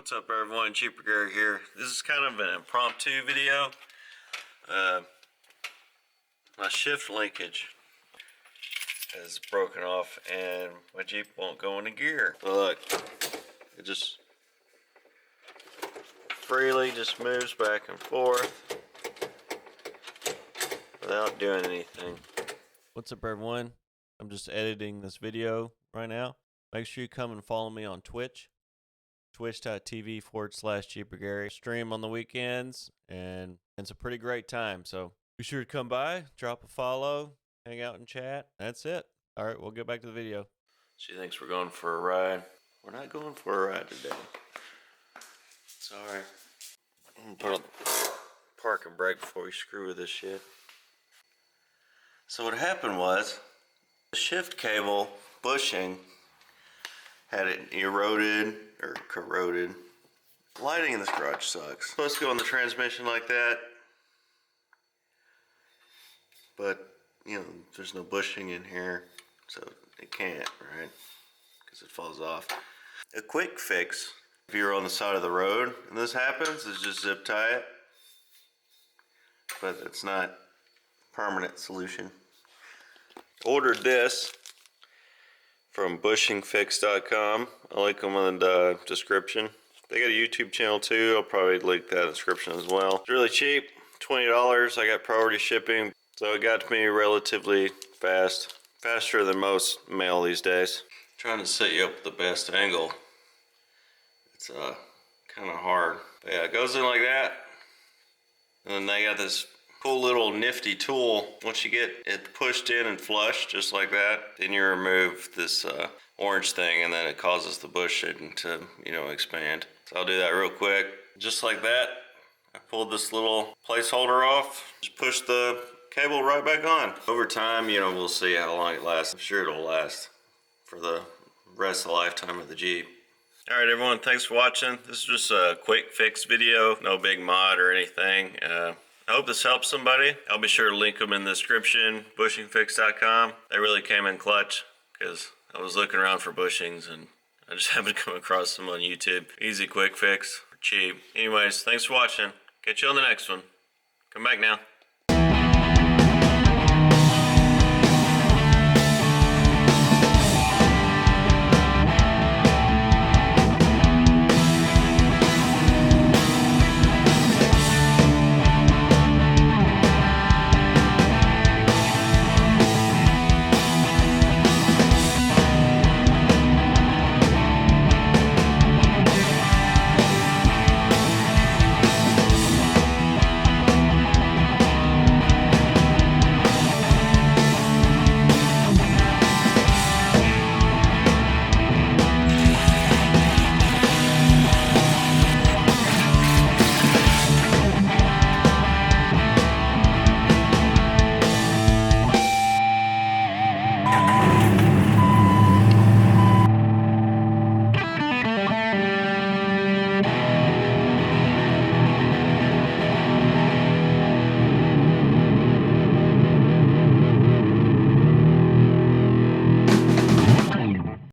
What's up everyone, Cheaper Gary here. This is kind of an impromptu video. My shift linkage has broken off and my Jeep won't go into gear. Look, it just freely just moves back and forth without doing anything. What's up everyone? I'm just editing this video right now. Make sure you come and follow me on Twitch. Twitch.tv/CheaperGary. Stream on the weekends, and it's a pretty great time. So be sure to come by, drop a follow, hang out and chat. That's it. All right, we'll get back to the video. She thinks we're going for a ride. We're not going for a ride today. Sorry. I'm gonna put on the park and brake before we screw with this shit. So what happened was the shift cable bushing had it eroded or corroded. Lighting in this garage sucks. It's supposed to go on the transmission like that, but you know, there's no bushing in here, so it can't, right? Because it falls off. A quick fix, if you're on the side of the road and this happens, is just zip tie it. But it's not a permanent solution. Ordered this from bushingfix.com. I'll link them in the description. They got a YouTube channel too. I'll probably link that in the description as well. It's really cheap, $20. I got priority shipping, so it got to me relatively fast. Faster than most mail these days. Trying to set you up with the best angle. It's kind of hard. But yeah, it goes in like that. And then they got this cool little nifty tool. Once you get it pushed in and flush just like that, then you remove this orange thing, and then it causes the bushing to, you know, expand. So I'll do that real quick. Just like that, I pulled this little placeholder off, just push the cable right back on. Over time, you know, we'll see how long it lasts. I'm sure it'll last for the rest of the lifetime of the Jeep. All right, everyone, thanks for watching. This is just a quick fix video, no big mod or anything. I hope this helps somebody. I'll be sure to link them in the description, bushingfix.com. They really came in clutch because I was looking around for bushings and I just happened to come across them on YouTube. Easy, quick fix, cheap. Anyways, thanks for watching. Catch you on the next one. Come back now.